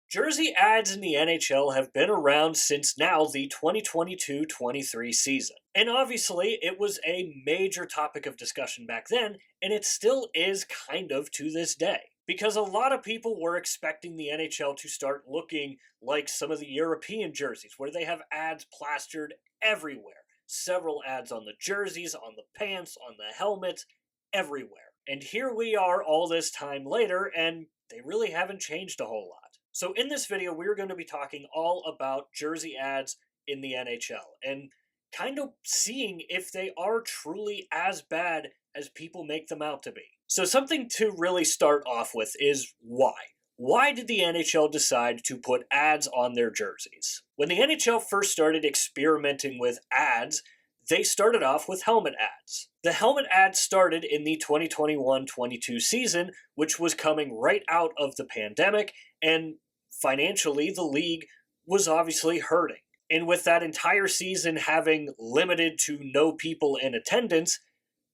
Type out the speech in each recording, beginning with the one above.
Jersey ads in the NHL have been around since now the 2022-23 season. And obviously, it was a major topic of discussion back then, and it still is kind of to this day. Because a lot of people were expecting the NHL to start looking like some of the European jerseys, where they have ads plastered everywhere. Several ads on the jerseys, on the pants, on the helmets, everywhere. And here we are all this time later, and they really haven't changed a whole lot. So in this video, we're going to be talking all about jersey ads in the NHL and kind of seeing if they are truly as bad as people make them out to be. So something to really start off with is why. Why did the NHL decide to put ads on their jerseys? When the NHL first started experimenting with ads, they started off with helmet ads. The helmet ads started in the 2021-22 season, which was coming right out of the pandemic, and financially the league was obviously hurting. And with that entire season having limited to no people in attendance,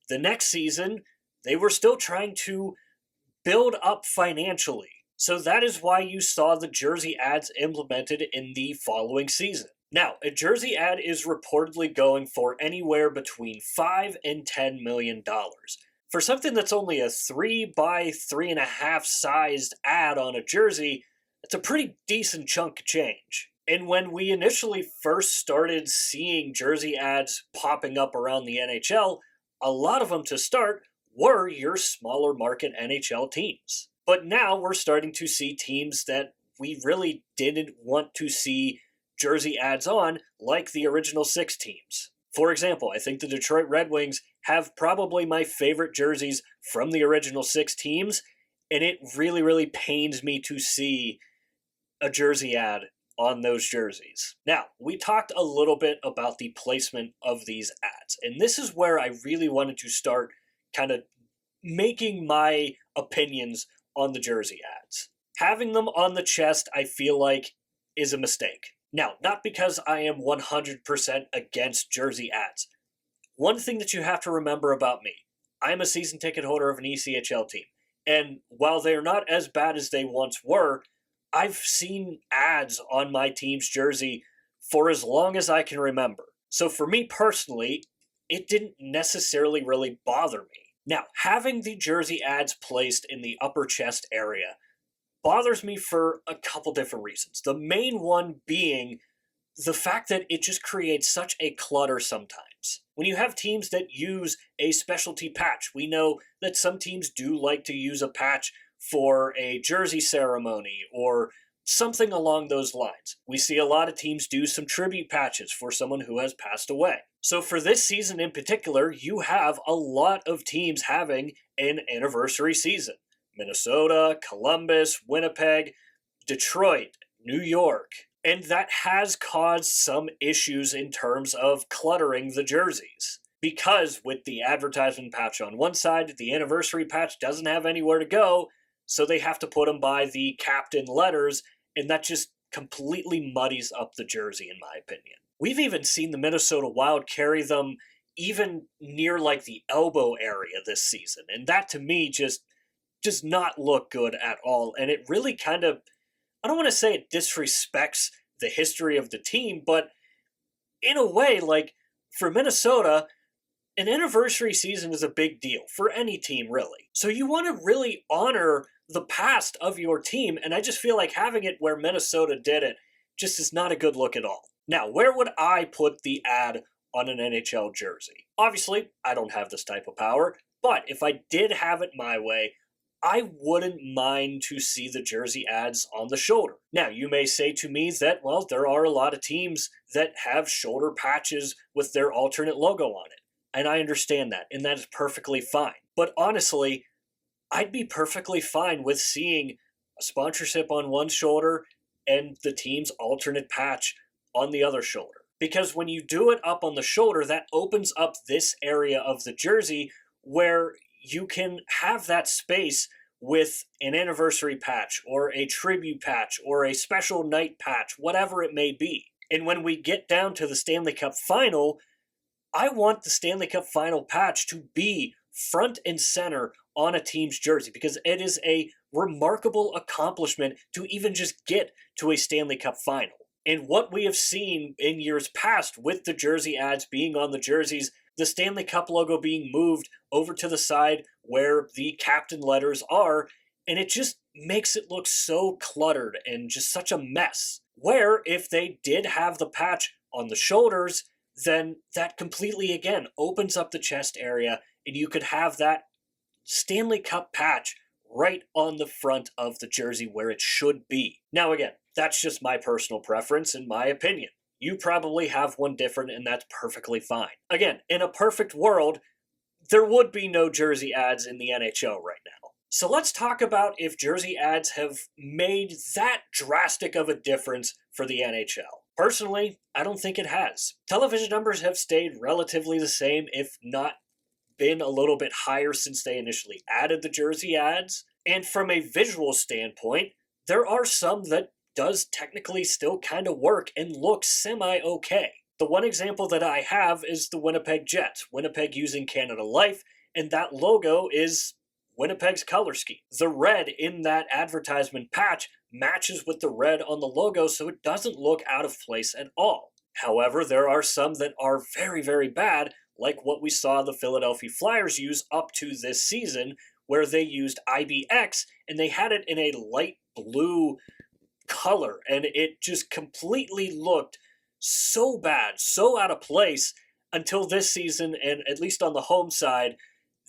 the next season they were still trying to build up financially. So that is why you saw the jersey ads implemented in the following season. Now, a jersey ad is reportedly going for anywhere between $5 and $10 million. For something that's only a 3 by 3.5 sized ad on a jersey, it's a pretty decent chunk of change. And when we initially first started seeing jersey ads popping up around the NHL, a lot of them to start were your smaller market NHL teams. But now we're starting to see teams that we really didn't want to see jersey ads on, like the original 6 teams. For example, I think the Detroit Red Wings have probably my favorite jerseys from the original 6 teams, and it really, really pains me to see a jersey ad on those jerseys. Now, we talked a little bit about the placement of these ads, and this is where I really wanted to start kind of making my opinions on the jersey ads. Having them on the chest, I feel like, is a mistake. Now, not because I am 100% against jersey ads. One thing that you have to remember about me, I am a season ticket holder of an ECHL team, and while they are not as bad as they once were, I've seen ads on my team's jersey for as long as I can remember. So for me personally, it didn't necessarily really bother me. Now, having the jersey ads placed in the upper chest area bothers me for a couple different reasons. The main one being the fact that it just creates such a clutter sometimes. When you have teams that use a specialty patch, we know that some teams do like to use a patch for a jersey ceremony or something along those lines. We see a lot of teams do some tribute patches for someone who has passed away. So for this season in particular, you have a lot of teams having an anniversary season. Minnesota, Columbus, Winnipeg, Detroit, New York. And that has caused some issues in terms of cluttering the jerseys. Because with the advertisement patch on one side, the anniversary patch doesn't have anywhere to go, so they have to put them by the captain letters, and that just completely muddies up the jersey, in my opinion. We've even seen the Minnesota Wild carry them even near like the elbow area this season, and that to me just does not look good at all, and it really kind of, I don't want to say it disrespects the history of the team, but in a way, like, for Minnesota, an anniversary season is a big deal for any team, really. So you want to really honor the past of your team, and I just feel like having it where Minnesota did it just is not a good look at all. Now, where would I put the ad on an NHL jersey? Obviously, I don't have this type of power, but if I did have it my way, I wouldn't mind to see the jersey ads on the shoulder. Now, you may say to me that, well, there are a lot of teams that have shoulder patches with their alternate logo on it. And I understand that, and that is perfectly fine. But honestly, I'd be perfectly fine with seeing a sponsorship on one shoulder and the team's alternate patch on the other shoulder. Because when you do it up on the shoulder, that opens up this area of the jersey where you can have that space with an anniversary patch or a tribute patch or a special night patch, whatever it may be. And when we get down to the Stanley Cup Final, I want the Stanley Cup Final patch to be front and center on a team's jersey because it is a remarkable accomplishment to even just get to a Stanley Cup final. And what we have seen in years past with the jersey ads being on the jerseys, the Stanley Cup logo being moved over to the side where the captain letters are, and it just makes it look so cluttered and just such a mess. Where if they did have the patch on the shoulders, then that completely, again, opens up the chest area, and you could have that Stanley Cup patch right on the front of the jersey where it should be. Now again, that's just my personal preference and my opinion. You probably have one different, and that's perfectly fine. Again, in a perfect world, there would be no jersey ads in the NHL right now. So let's talk about if jersey ads have made that drastic of a difference for the NHL. Personally, I don't think it has. Television numbers have stayed relatively the same, if not been a little bit higher since they initially added the jersey ads. And from a visual standpoint, there are some that does technically still kind of work and look semi-okay. The one example that I have is the Winnipeg Jets. Winnipeg using Canada Life, and that logo is Winnipeg's color scheme. The red in that advertisement patch matches with the red on the logo, so it doesn't look out of place at all. However, there are some that are very, very bad, like what we saw the Philadelphia Flyers use up to this season, where they used IBX, and they had it in a light blue color, and it just completely looked so bad, so out of place, until this season, and at least on the home side,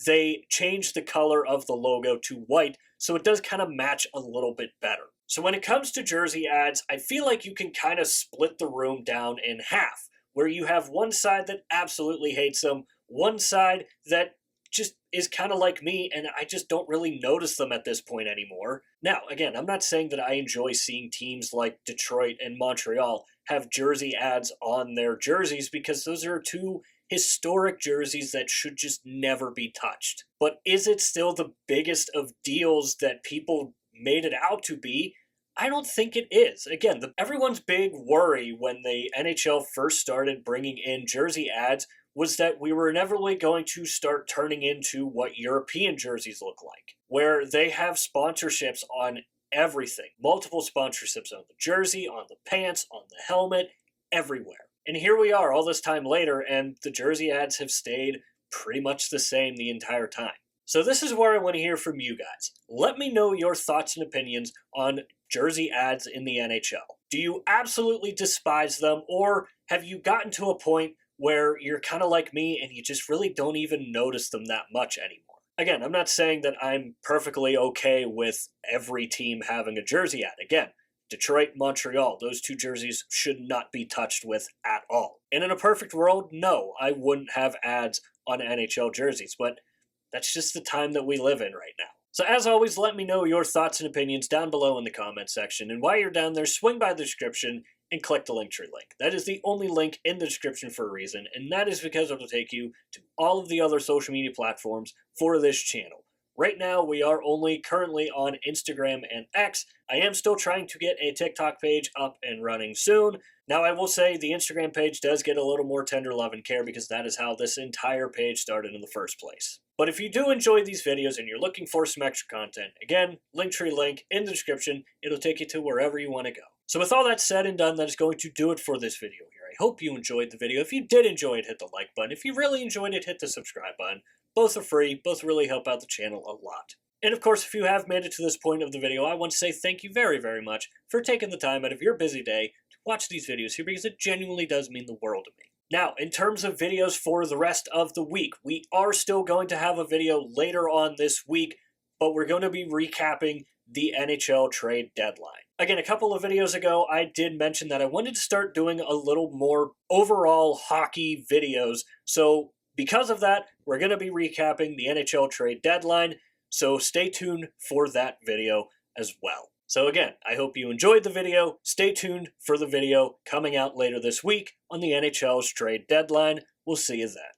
they changed the color of the logo to white, so it does kind of match a little bit better. So when it comes to jersey ads, I feel like you can kind of split the room down in half, where you have one side that absolutely hates them, one side that just is kind of like me, and I just don't really notice them at this point anymore. Now, again, I'm not saying that I enjoy seeing teams like Detroit and Montreal have jersey ads on their jerseys, because those are two historic jerseys that should just never be touched. But is it still the biggest of deals that people made it out to be? I don't think it is. Again, everyone's big worry when the NHL first started bringing in jersey ads was that we were inevitably going to start turning into what European jerseys look like, where they have sponsorships on everything. Multiple sponsorships on the jersey, on the pants, on the helmet, everywhere. And here we are all this time later, and the jersey ads have stayed pretty much the same the entire time. So this is where I want to hear from you guys. Let me know your thoughts and opinions on jersey ads in the NHL. Do you absolutely despise them, or have you gotten to a point where you're kind of like me and you just really don't even notice them that much anymore? Again, I'm not saying that I'm perfectly okay with every team having a jersey ad. Again, Detroit, Montreal, those two jerseys should not be touched with at all. And in a perfect world, no, I wouldn't have ads on NHL jerseys, but that's just the time that we live in right now. So as always, let me know your thoughts and opinions down below in the comment section, and while you're down there, swing by the description and click the Linktree link. That is the only link in the description for a reason, and that is because it will take you to all of the other social media platforms for this channel. Right now, we are only currently on Instagram and X. I am still trying to get a TikTok page up and running soon. Now, I will say the Instagram page does get a little more tender love and care, because that is how this entire page started in the first place. But if you do enjoy these videos and you're looking for some extra content, again, Linktree link in the description. It'll take you to wherever you want to go. So with all that said and done, that is going to do it for this video here. I hope you enjoyed the video. If you did enjoy it, hit the like button. If you really enjoyed it, hit the subscribe button. Both are free. Both really help out the channel a lot. And of course, if you have made it to this point of the video, I want to say thank you very, very much for taking the time out of your busy day to watch these videos here, because it genuinely does mean the world to me. Now, in terms of videos for the rest of the week, we are still going to have a video later on this week, but we're going to be recapping the NHL trade deadline. Again, a couple of videos ago, I did mention that I wanted to start doing a little more overall hockey videos. So because of that, we're going to be recapping the NHL trade deadline. So stay tuned for that video as well. So again, I hope you enjoyed the video. Stay tuned for the video coming out later this week on the NHL's trade deadline. We'll see you then.